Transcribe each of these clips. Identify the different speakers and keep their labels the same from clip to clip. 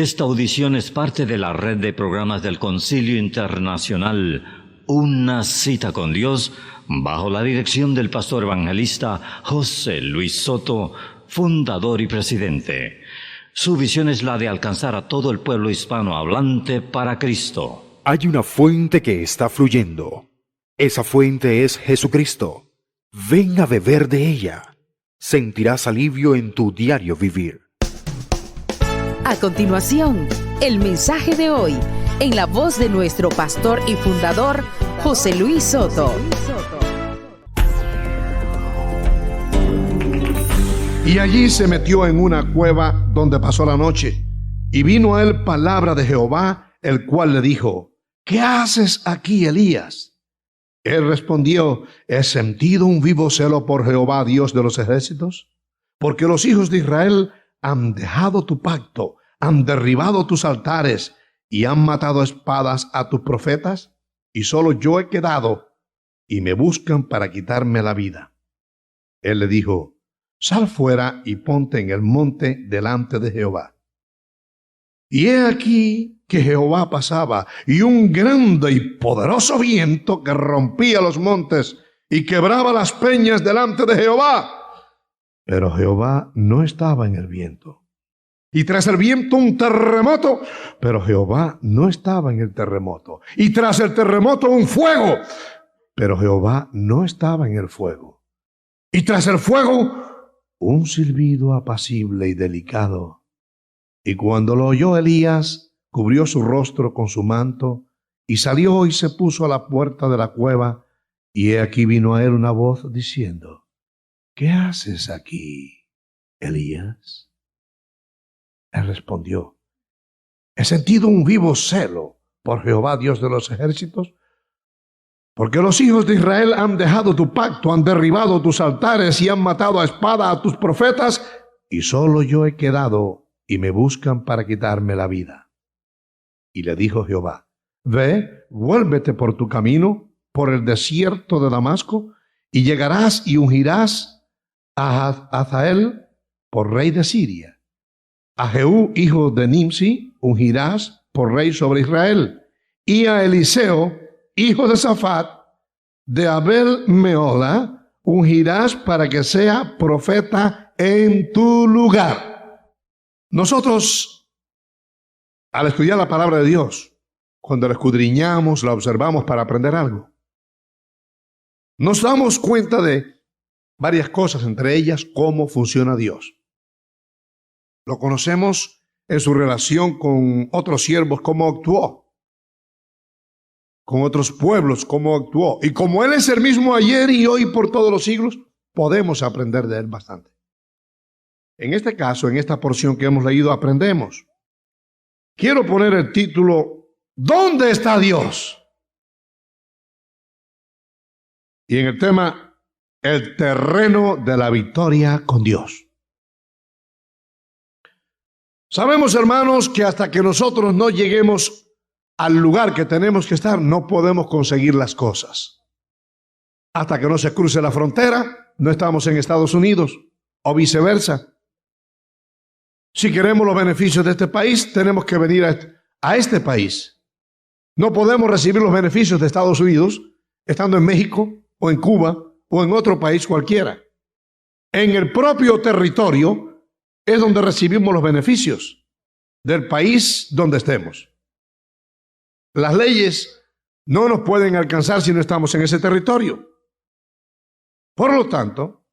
Speaker 1: Esta audición es parte de la red de programas del Concilio Internacional Una Cita con Dios, bajo la dirección del pastor evangelista José Luis Soto, fundador y presidente. Su visión es la de alcanzar a todo el pueblo hispanohablante para Cristo.
Speaker 2: Hay una fuente que está fluyendo. Esa fuente es Jesucristo. Ven a beber de ella. Sentirás alivio en tu diario vivir.
Speaker 3: A continuación, el mensaje de hoy, en la voz de nuestro pastor y fundador, José Luis Soto.
Speaker 4: Y allí se metió en una cueva donde pasó la noche. Y vino a él palabra de Jehová, el cual le dijo: ¿Qué haces aquí, Elías? Él respondió: he sentido un vivo celo por Jehová, Dios de los ejércitos, porque los hijos de Israel han dejado tu pacto, han derribado tus altares y han matado a espadas a tus profetas, y solo yo he quedado, y me buscan para quitarme la vida. Él le dijo: sal fuera y ponte en el monte delante de Jehová. Y he aquí que Jehová pasaba, y un grande y poderoso viento que rompía los montes y quebraba las peñas delante de Jehová. Pero Jehová no estaba en el viento. Y tras el viento un terremoto, pero Jehová no estaba en el terremoto. Y tras el terremoto un fuego, pero Jehová no estaba en el fuego. Y tras el fuego un silbido apacible y delicado. Y cuando lo oyó Elías, cubrió su rostro con su manto, y salió y se puso a la puerta de la cueva, y he aquí vino a él una voz diciendo: ¿qué haces aquí, Elías? Él respondió: he sentido un vivo celo por Jehová, Dios de los ejércitos, porque los hijos de Israel han dejado tu pacto, han derribado tus altares y han matado a espada a tus profetas, y solo yo he quedado, y me buscan para quitarme la vida. Y le dijo Jehová: ve, vuélvete por tu camino, por el desierto de Damasco, y llegarás y ungirás a Hazael por rey de Siria. A Jehú, hijo de Nimsi, ungirás por rey sobre Israel, y a Eliseo, hijo de Safat, de Abel Meola, ungirás para que sea profeta en tu lugar. Nosotros, al estudiar la palabra de Dios, cuando la escudriñamos, la observamos para aprender algo, nos damos cuenta de varias cosas, entre ellas cómo funciona Dios. Lo conocemos en su relación con otros siervos, cómo actuó, con otros pueblos, cómo actuó. Y como Él es el mismo ayer y hoy por todos los siglos, podemos aprender de Él bastante. En este caso, en esta porción que hemos leído, aprendemos. Quiero poner el título: ¿dónde está Dios? Y en el tema: el terreno de la victoria con Dios. Sabemos, hermanos, que hasta que nosotros no lleguemos al lugar que tenemos que estar, no podemos conseguir las cosas. Hasta que no se cruce la frontera, no estamos en Estados Unidos, o viceversa. Si queremos los beneficios de este país, tenemos que venir a este país. No podemos recibir los beneficios de Estados Unidos estando en México, o en Cuba, o en otro país cualquiera. En el propio territorio es donde recibimos los beneficios del país donde estemos. Las leyes no nos pueden alcanzar si no estamos en ese territorio. Por lo tanto,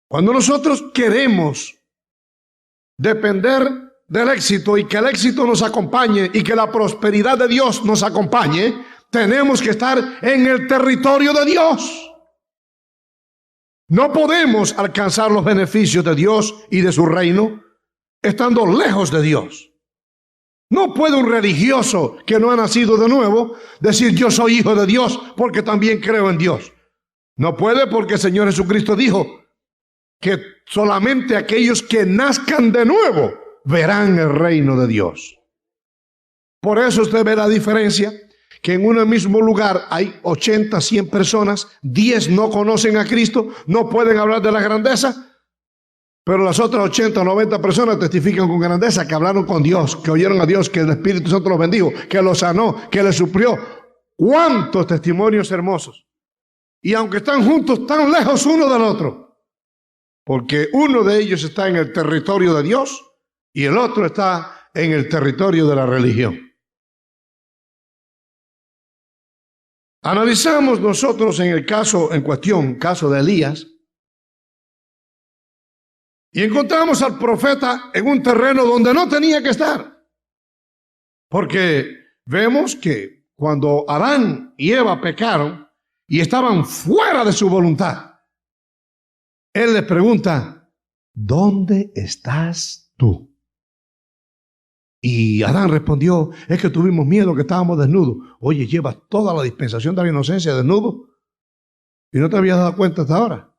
Speaker 4: cuando nosotros queremos depender del éxito y que el éxito nos acompañe y que la prosperidad de Dios nos acompañe, tenemos que estar en el territorio de Dios. No podemos alcanzar los beneficios de Dios y de su reino estando lejos de Dios. No puede un religioso que no ha nacido de nuevo decir: yo soy hijo de Dios porque también creo en Dios. No puede, porque el Señor Jesucristo dijo que solamente aquellos que nazcan de nuevo verán el reino de Dios. Por eso usted ve la diferencia, que en un mismo lugar hay 80, 100 personas, 10 no conocen a Cristo, no pueden hablar de la grandeza. Pero las otras 80 o 90 personas testifican con grandeza que hablaron con Dios, que oyeron a Dios, que el Espíritu Santo los bendijo, que los sanó, que les suplió. ¡Cuántos testimonios hermosos! Y aunque están juntos, tan lejos uno del otro, porque uno de ellos está en el territorio de Dios y el otro está en el territorio de la religión. Analizamos nosotros en el caso en cuestión, caso de Elías, y encontramos al profeta en un terreno donde no tenía que estar. Porque vemos que cuando Adán y Eva pecaron y estaban fuera de su voluntad, él les pregunta, ¿dónde estás tú? Y Adán respondió, es que tuvimos miedo, que estábamos desnudos. Oye, llevas toda la dispensación de la inocencia desnudo y no te habías dado cuenta hasta ahora.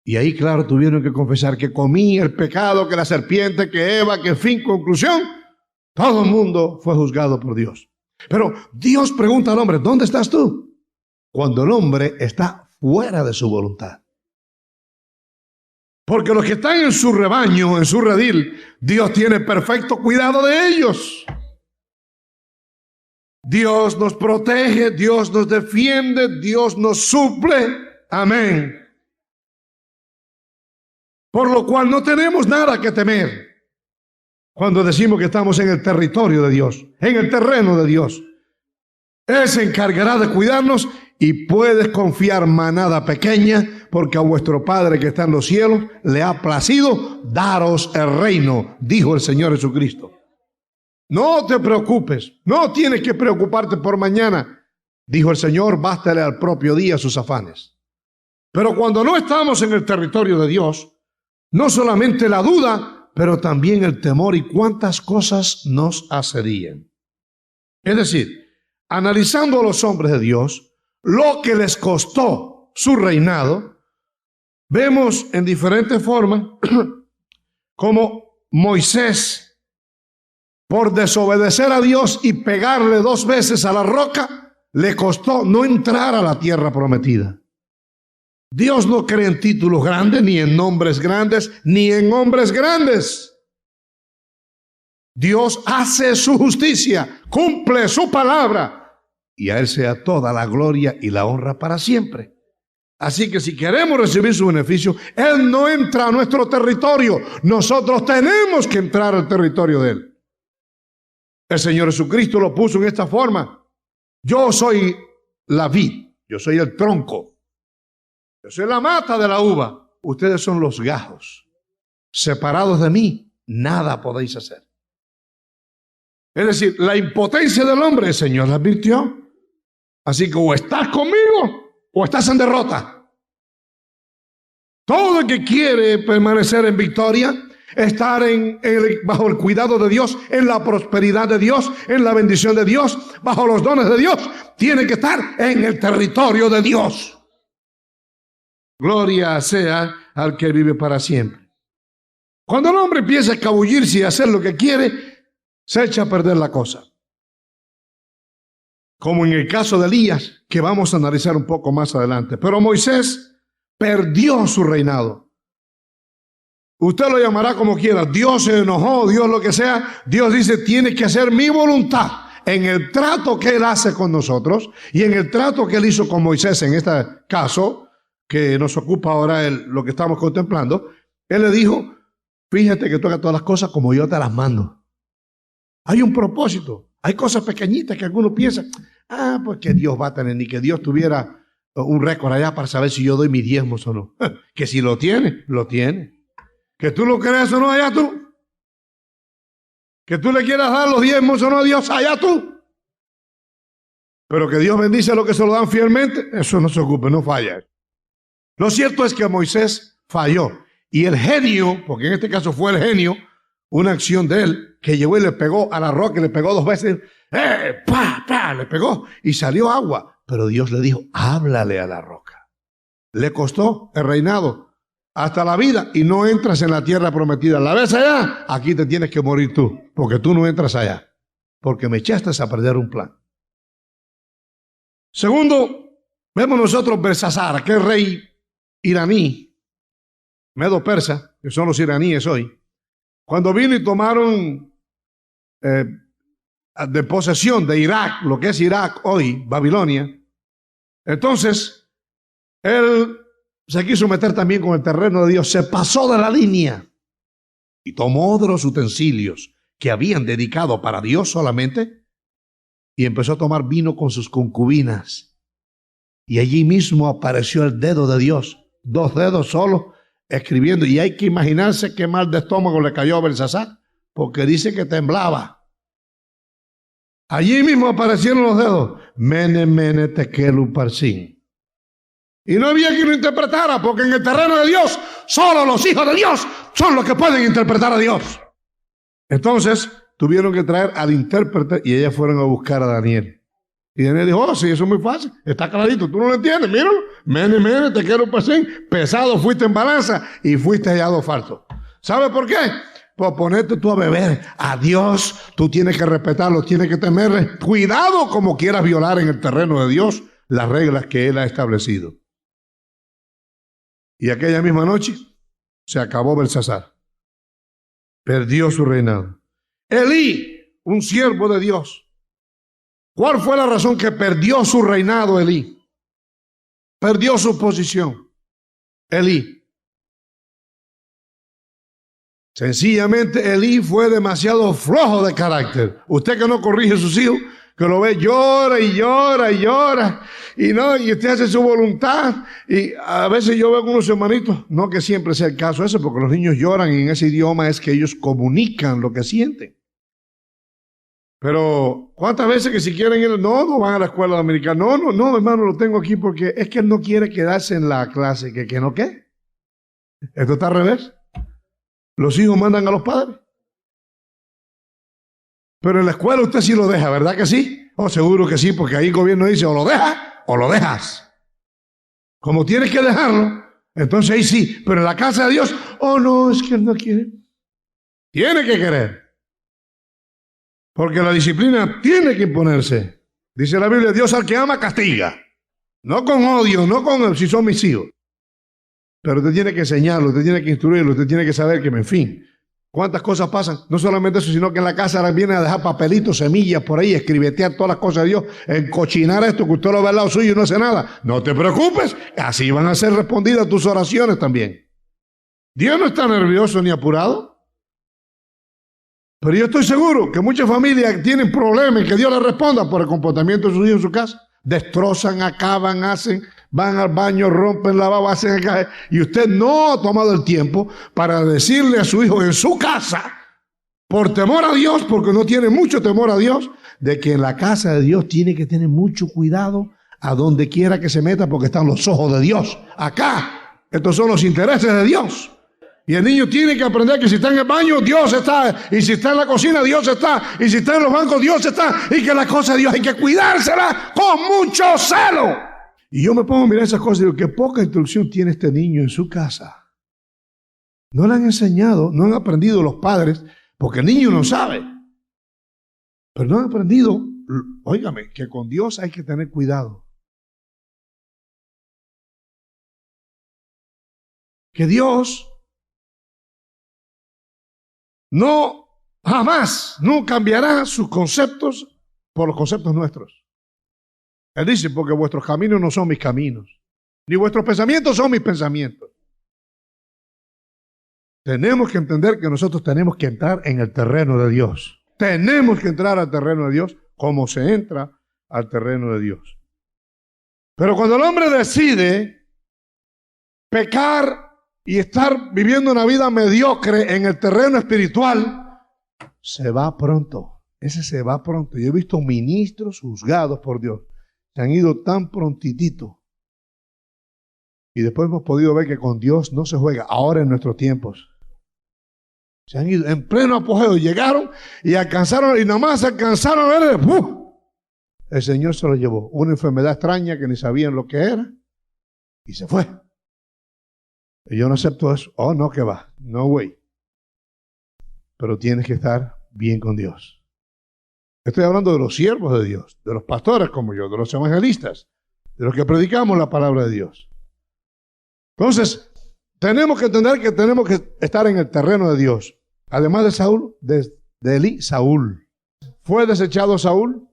Speaker 4: Y ahí, claro, tuvieron que confesar que comí el pecado, que la serpiente, que Eva, que en fin, conclusión, todo el mundo fue juzgado por Dios. Pero Dios pregunta al hombre, ¿dónde estás tú? Cuando el hombre está fuera de su voluntad. Porque los que están en su rebaño, en su redil, Dios tiene perfecto cuidado de ellos. Dios nos protege, Dios nos defiende, Dios nos suple. Amén. Por lo cual no tenemos nada que temer cuando decimos que estamos en el territorio de Dios, en el terreno de Dios. Él se encargará de cuidarnos y puedes confiar, manada pequeña, porque a vuestro Padre que está en los cielos le ha placido daros el reino, dijo el Señor Jesucristo. No te preocupes, no tienes que preocuparte por mañana, dijo el Señor, bástale al propio día sus afanes. Pero cuando no estamos en el territorio de Dios, no solamente la duda, pero también el temor y cuántas cosas nos hacerían. Es decir, analizando a los hombres de Dios, lo que les costó su reinado, vemos en diferentes formas como Moisés, por desobedecer a Dios y pegarle 2 veces a la roca, le costó no entrar a la tierra prometida. Dios no cree en títulos grandes, ni en nombres grandes, ni en hombres grandes. Dios hace su justicia, cumple su palabra, y a Él sea toda la gloria y la honra para siempre. Así que si queremos recibir su beneficio, Él no entra a nuestro territorio. Nosotros tenemos que entrar al territorio de Él. El Señor Jesucristo lo puso en esta forma. Yo soy la vid, yo soy el tronco. Yo soy la mata de la uva. Ustedes son los gajos. Separados de mí, nada podéis hacer. Es decir, la impotencia del hombre, el Señor la advirtió. Así que o estás conmigo o estás en derrota. Todo el que quiere permanecer en victoria, estar bajo el cuidado de Dios, en la prosperidad de Dios, en la bendición de Dios, bajo los dones de Dios, tiene que estar en el territorio de Dios. Gloria sea al que vive para siempre. Cuando el hombre empieza a escabullirse y a hacer lo que quiere, se echa a perder la cosa. Como en el caso de Elías, que vamos a analizar un poco más adelante. Pero Moisés perdió su reinado. Usted lo llamará como quiera. Dios se enojó, Dios lo que sea. Dios dice, tiene que hacer mi voluntad en el trato que Él hace con nosotros y en el trato que Él hizo con Moisés en este caso, que nos ocupa ahora lo que estamos contemplando. Él le dijo, fíjate que tú hagas todas las cosas como yo te las mando. Hay un propósito. Hay cosas pequeñitas que algunos piensan, pues que Dios va a tener, ni que Dios tuviera un récord allá para saber si yo doy mis diezmos o no. Que si lo tiene, lo tiene. Que tú lo creas o no, allá tú. Que tú le quieras dar los diezmos o no a Dios, allá tú. Pero que Dios bendice a los que se lo dan fielmente, eso no se ocupe, no falla. Lo cierto es que Moisés falló. Y el genio, porque en este caso fue el genio, una acción de él, que llegó y le pegó a la roca, y le pegó 2 veces, le pegó y salió agua. Pero Dios le dijo, háblale a la roca. Le costó el reinado hasta la vida y no entras en la tierra prometida. ¿La ves allá? Aquí te tienes que morir tú, porque tú no entras allá, porque me echaste a perder un plan. Segundo, vemos nosotros Belsasar, aquel rey iraní, medo-persa, que son los iraníes hoy, cuando vino y tomaron de posesión de Irak, lo que es Irak hoy, Babilonia, entonces él se quiso meter también con el terreno de Dios, se pasó de la línea y tomó de los utensilios que habían dedicado para Dios solamente y empezó a tomar vino con sus concubinas. Y allí mismo apareció el dedo de Dios, 2 dedos solo, escribiendo. Y hay que imaginarse qué mal de estómago le cayó a Belsasar, porque dice que temblaba. Allí mismo aparecieron los dedos. Mene, mene, tekel, uparsin. Y no había quien lo interpretara, porque en el terreno de Dios, solo los hijos de Dios son los que pueden interpretar a Dios. Entonces, tuvieron que traer al intérprete y ellas fueron a buscar a Daniel. Y Daniel dijo, oh, sí, eso es muy fácil, está clarito, tú no lo entiendes, míralo. Mene, mene, tekel, uparsin. Pesado fuiste en balanza y fuiste hallado falto. ¿Sabe por qué? Por ponerte tú a beber. A Dios tú tienes que respetarlo, tienes que temerle. Cuidado como quieras violar en el terreno de Dios las reglas que Él ha establecido. Y aquella misma noche se acabó Belsasar. Perdió su reinado. Elí, un siervo de Dios. ¿Cuál fue la razón que perdió su reinado Elí? Perdió su posición. Elí. Sencillamente Elí fue demasiado flojo de carácter. Usted que no corrige a sus hijos, que lo ve llora y llora y llora, y usted hace su voluntad, y a veces yo veo con unos hermanitos, no que siempre sea el caso ese, porque los niños lloran y en ese idioma es que ellos comunican lo que sienten. Pero ¿cuántas veces que si quieren ir, no van a la escuela dominicana? No, hermano, lo tengo aquí porque es que él no quiere quedarse en la clase, que no qué. Esto está al revés. Los hijos mandan a los padres. Pero en la escuela usted sí lo deja, ¿verdad que sí? Oh, seguro que sí, porque ahí el gobierno dice o lo dejas o lo dejas. Como tienes que dejarlo, entonces ahí sí. Pero en la casa de Dios, oh no, es que él no quiere. Tiene que querer. Porque la disciplina tiene que imponerse. Dice la Biblia, Dios al que ama castiga. No con odio, no con si son mis hijos. Pero usted tiene que enseñarlo, usted tiene que instruirlo, usted tiene que saber que, en fin, cuántas cosas pasan. No solamente eso, sino que en la casa ahora vienen a dejar papelitos, semillas por ahí, escribetear todas las cosas de Dios, encochinar esto que usted lo ve al lado suyo y no hace nada. No te preocupes, así van a ser respondidas tus oraciones también. Dios no está nervioso ni apurado. Pero yo estoy seguro que muchas familias tienen problemas y que Dios les responda por el comportamiento de sus hijos en su casa. Destrozan, acaban, hacen, van al baño, rompen la baba, hacen acá. Y usted no ha tomado el tiempo para decirle a su hijo en su casa, por temor a Dios, porque no tiene mucho temor a Dios, de que en la casa de Dios tiene que tener mucho cuidado a donde quiera que se meta, porque están los ojos de Dios. Acá, estos son los intereses de Dios. Y el niño tiene que aprender que si está en el baño, Dios está. Y si está en la cocina, Dios está. Y si está en los bancos, Dios está. Y que las cosas de Dios hay que cuidársela con mucho celo. Y yo me pongo a mirar esas cosas y digo, qué poca instrucción tiene este niño en su casa. No le han enseñado, no han aprendido los padres, porque el niño no sabe. Pero no han aprendido, óigame, que con Dios hay que tener cuidado. Que Dios no cambiará sus conceptos por los conceptos nuestros. Él dice, porque vuestros caminos no son mis caminos, ni vuestros pensamientos son mis pensamientos. Tenemos que entender que nosotros tenemos que entrar en el terreno de Dios. Tenemos que entrar al terreno de Dios como se entra al terreno de Dios. Pero cuando el hombre decide pecar y estar viviendo una vida mediocre en el terreno espiritual, se va pronto. Ese se va pronto. Yo he visto ministros juzgados por Dios. Se han ido tan prontitito. Y después hemos podido ver que con Dios no se juega. Ahora en nuestros tiempos. Se han ido en pleno apogeo. Llegaron y alcanzaron, y nada más alcanzaron a ver. El Señor se lo llevó. Una enfermedad extraña que ni sabían lo que era. Y se fue. Y yo no acepto eso. Oh, no, que va. No, güey. Pero tienes que estar bien con Dios. Estoy hablando de los siervos de Dios, de los pastores como yo, de los evangelistas, de los que predicamos la palabra de Dios. Entonces, tenemos que entender que tenemos que estar en el terreno de Dios. Además de Saúl, de Elí, Saúl. ¿Fue desechado Saúl?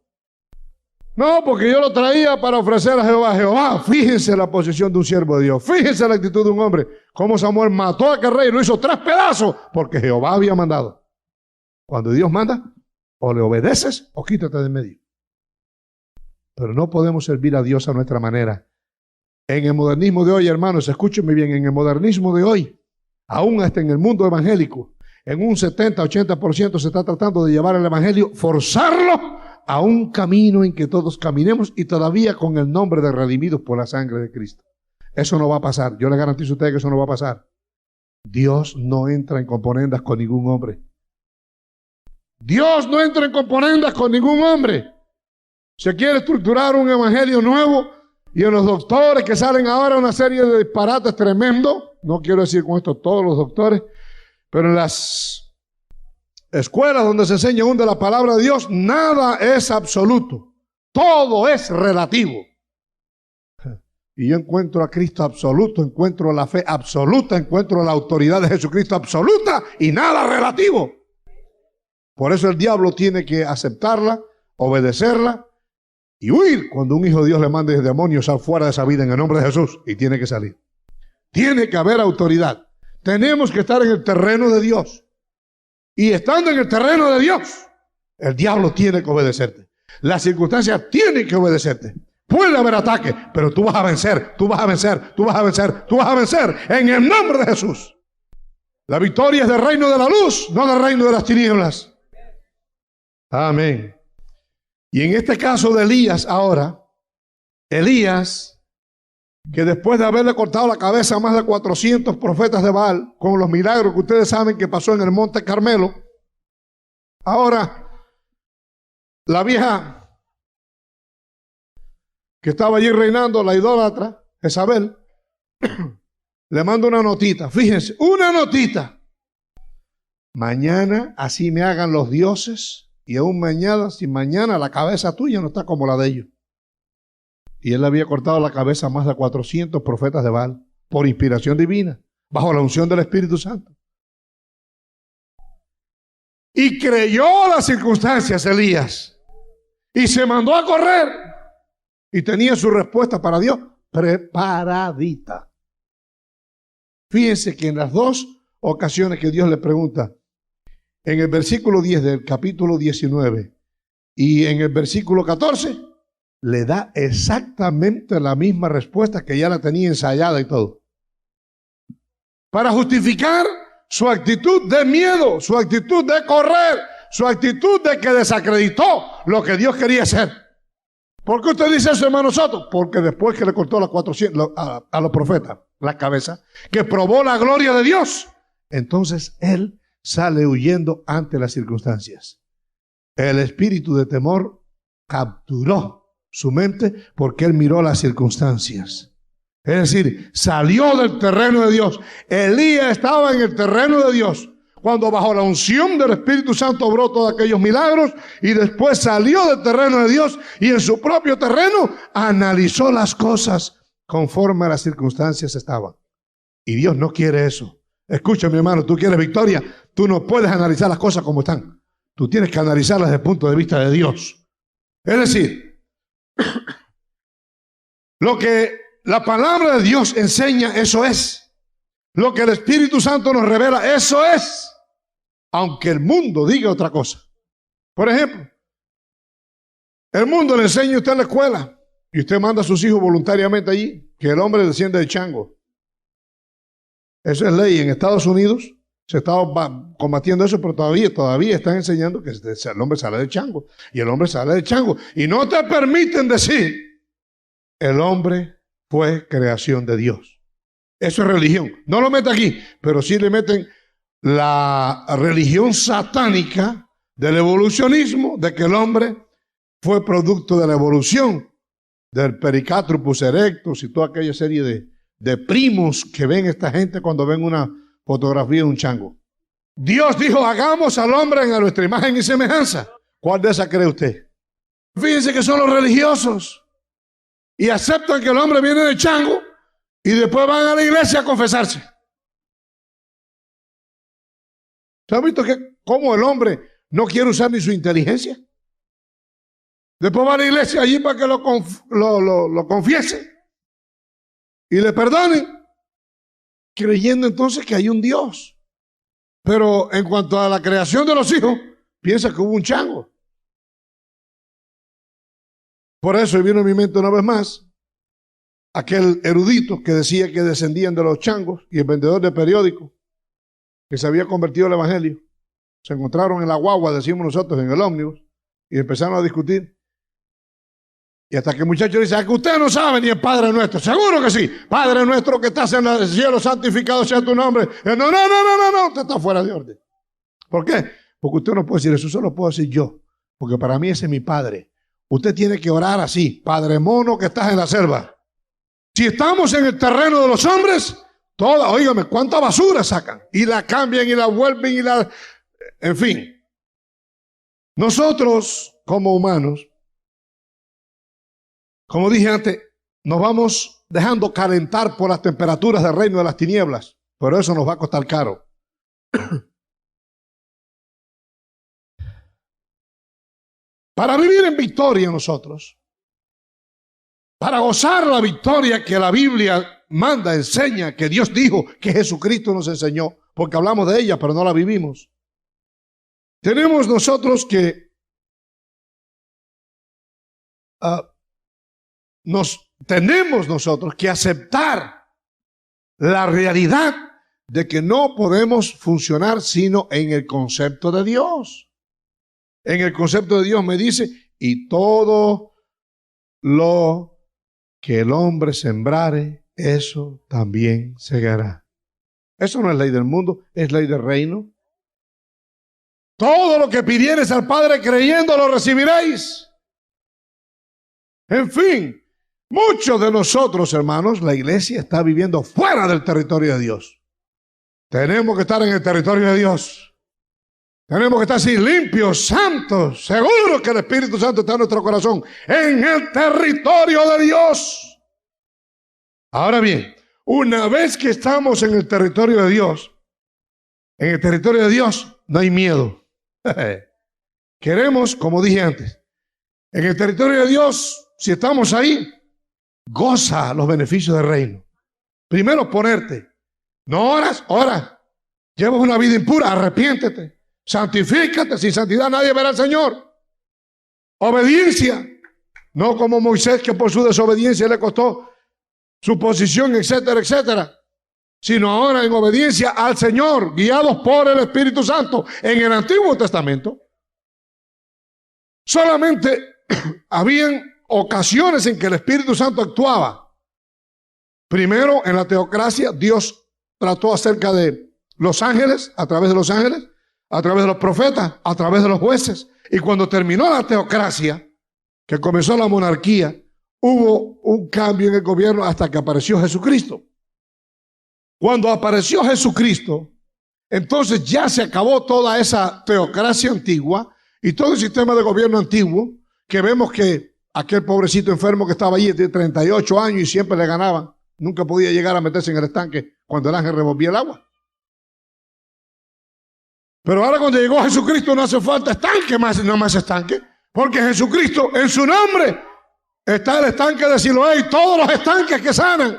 Speaker 4: No, porque yo lo traía para ofrecer a Jehová. Jehová, fíjense la posición de un siervo de Dios. Fíjense la actitud de un hombre. Cómo Samuel mató a aquel rey y lo hizo 3 pedazos porque Jehová había mandado. Cuando Dios manda, o le obedeces o quítate de en medio. Pero no podemos servir a Dios a nuestra manera. En el modernismo de hoy, hermanos, escúchenme bien, en el modernismo de hoy, aún hasta en el mundo evangélico, en un 70-80% se está tratando de llevar el evangelio, forzarlo a un camino en que todos caminemos y todavía con el nombre de redimidos por la sangre de Cristo. Eso no va a pasar. Yo le garantizo a ustedes que eso no va a pasar. Dios no entra en componendas con ningún hombre. Dios no entra en componendas con ningún hombre. Se quiere estructurar un evangelio nuevo y en los doctores que salen ahora una serie de disparates tremendos, no quiero decir con esto todos los doctores, pero en las escuelas donde se enseña aún de la palabra de Dios, nada es absoluto. Todo es relativo. Y yo encuentro a Cristo absoluto, encuentro la fe absoluta, encuentro la autoridad de Jesucristo absoluta y nada relativo. Por eso el diablo tiene que aceptarla, obedecerla y huir cuando un hijo de Dios le mande demonios sal fuera de esa vida en el nombre de Jesús y tiene que salir. Tiene que haber autoridad. Tenemos que estar en el terreno de Dios. Y estando en el terreno de Dios, el diablo tiene que obedecerte. Las circunstancias tienen que obedecerte. Puede haber ataque, pero tú vas a vencer, tú vas a vencer, tú vas a vencer, tú vas a vencer en el nombre de Jesús. La victoria es del reino de la luz, no del reino de las tinieblas. Amén. Y en este caso de Elías ahora, Elías, que después de haberle cortado la cabeza a más de 400 profetas de Baal, con los milagros que ustedes saben que pasó en el monte Carmelo, ahora la vieja que estaba allí reinando, la idólatra, Jezabel, le manda una notita, fíjense, una notita. Mañana así me hagan los dioses, y aún mañana, si mañana la cabeza tuya no está como la de ellos. Y él había cortado la cabeza a más de 400 profetas de Baal, por inspiración divina, bajo la unción del Espíritu Santo. Y creyó las circunstancias Elías, y se mandó a correr, y tenía su respuesta para Dios preparadita. Fíjense que en las 2 ocasiones que Dios le pregunta, en el versículo 10 del capítulo 19 y en el versículo 14, le da exactamente la misma respuesta que ya la tenía ensayada y todo. Para justificar su actitud de miedo, su actitud de correr, su actitud de que desacreditó lo que Dios quería hacer. ¿Por qué usted dice eso, hermano Soto? Porque después que le cortó las 400 a los profetas la cabeza, que probó la gloria de Dios, entonces él sale huyendo ante las circunstancias. El espíritu de temor capturó su mente porque él miró las circunstancias. Es decir, salió del terreno de Dios. Elías estaba en el terreno de Dios cuando bajo la unción del Espíritu Santo obró todos aquellos milagros y después salió del terreno de Dios y en su propio terreno analizó las cosas conforme a las circunstancias estaban. Y Dios no quiere eso. Escucha, mi hermano, tú quieres victoria, tú no puedes analizar las cosas como están. Tú tienes que analizarlas desde el punto de vista de Dios. Es decir, lo que la palabra de Dios enseña, eso es. Lo que el Espíritu Santo nos revela, eso es. Aunque el mundo diga otra cosa. Por ejemplo, el mundo le enseña a usted en la escuela y usted manda a sus hijos voluntariamente allí que el hombre desciende del chango. Eso es ley. En Estados Unidos se está combatiendo eso, pero todavía están enseñando que el hombre sale del chango. Y el hombre sale del chango. Y no te permiten decir, el hombre fue creación de Dios. Eso es religión. No lo mete aquí, pero sí le meten la religión satánica del evolucionismo, de que el hombre fue producto de la evolución, del Pericatropus erectus y toda aquella serie de primos que ven esta gente cuando ven una fotografía de un chango. Dios dijo, hagamos al hombre en nuestra imagen y semejanza. ¿Cuál de esas cree usted? Fíjense que son los religiosos y aceptan que el hombre viene del chango y después van a la iglesia a confesarse. ¿Se han visto cómo el hombre no quiere usar ni su inteligencia? Después va a la iglesia allí para que lo confiese y le perdonen, creyendo entonces que hay un Dios. Pero en cuanto a la creación de los hijos, piensa que hubo un chango. Por eso vino en mi mente una vez más aquel erudito que decía que descendían de los changos, y el vendedor de periódicos que se había convertido al evangelio. Se encontraron en la guagua, decimos nosotros, en el ómnibus, y empezaron a discutir. Y hasta que el muchacho dice: que usted no sabe ni el Padre Nuestro. Seguro que sí. Padre Nuestro que estás en el cielo, santificado sea tu nombre. No, usted está fuera de orden. ¿Por qué? Porque usted no puede decir eso, solo puedo decir yo. Porque para mí ese es mi Padre. Usted tiene que orar así: Padre mono que estás en la selva. Si estamos en el terreno de los hombres, óigame, cuánta basura sacan. Y la cambian y la vuelven y la... En fin. Nosotros, como humanos, como dije antes, nos vamos dejando calentar por las temperaturas del reino de las tinieblas. Pero eso nos va a costar caro. Para vivir en victoria nosotros, para gozar la victoria que la Biblia manda, enseña, que Dios dijo, que Jesucristo nos enseñó, porque hablamos de ella, pero no la vivimos. Tenemos nosotros que tenemos nosotros que aceptar la realidad de que no podemos funcionar sino en el concepto de Dios. En el concepto de Dios me dice: y todo lo que el hombre sembrare, eso también segará. Eso no es ley del mundo, es ley del reino. Todo lo que pidiereis al Padre creyendo, lo recibiréis. En fin, muchos de nosotros, hermanos, la iglesia está viviendo fuera del territorio de Dios. Tenemos que estar en el territorio de Dios. Tenemos que estar así limpios, santos, seguros que el Espíritu Santo está en nuestro corazón, en el territorio de Dios. Ahora bien, una vez que estamos en el territorio de Dios, no hay miedo. Queremos, como dije antes, en el territorio de Dios, si estamos ahí, goza los beneficios del reino. Primero ponerte. No oras, ora. Llevas una vida impura, arrepiéntete. Santifícate, sin santidad nadie verá al Señor. Obediencia, no como Moisés, que por su desobediencia le costó su posición, etcétera, etcétera, sino ahora en obediencia al Señor, guiados por el Espíritu Santo. En el Antiguo Testamento solamente habían ocasiones en que el Espíritu Santo actuaba. Primero, en la teocracia, Dios trató acerca de los ángeles, a través de los ángeles, a través de los profetas, a través de los jueces. Y cuando terminó la teocracia, que comenzó la monarquía, hubo un cambio en el gobierno hasta que apareció Jesucristo. Cuando apareció Jesucristo, entonces ya se acabó toda esa teocracia antigua y todo el sistema de gobierno antiguo, que vemos que aquel pobrecito enfermo que estaba allí de 38 años y siempre le ganaban, nunca podía llegar a meterse en el estanque cuando el ángel revolvía el agua. Pero ahora cuando llegó Jesucristo no hace falta estanque, no más estanque, porque Jesucristo, en su nombre, está el estanque de Siloé y todos los estanques que sanan.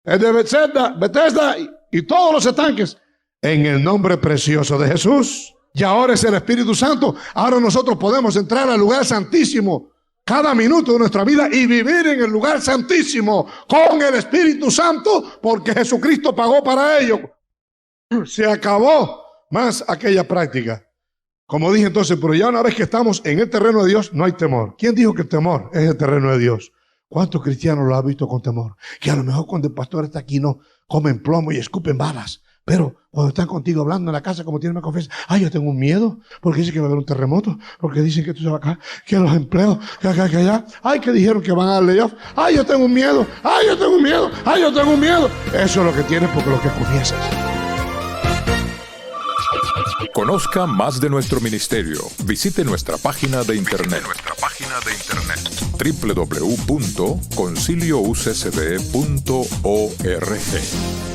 Speaker 4: El de Bethesda y todos los estanques, en el nombre precioso de Jesús. Y ahora es el Espíritu Santo. Ahora nosotros podemos entrar al lugar santísimo cada minuto de nuestra vida y vivir en el lugar santísimo con el Espíritu Santo, porque Jesucristo pagó para ello. Se acabó más aquella práctica. Como dije entonces, pero ya una vez que estamos en el terreno de Dios, no hay temor. ¿Quién dijo que el temor es el terreno de Dios? ¿Cuántos cristianos lo han visto con temor? Que a lo mejor cuando el pastor está aquí no comen plomo y escupen balas. Pero cuando están contigo hablando en la casa, como tienen, me confiesan: ay, yo tengo un miedo, porque dicen que va a haber un terremoto, porque dicen que esto se va acá, que los empleos, que acá, que allá, ay, que dijeron que van a darle off, ay, yo tengo un miedo, ay, yo tengo un miedo, ay, yo tengo un miedo. Eso es lo que tienen porque lo que confiesas.
Speaker 5: Conozca más de nuestro ministerio. Visite nuestra página de internet. www.conciliouccd.org.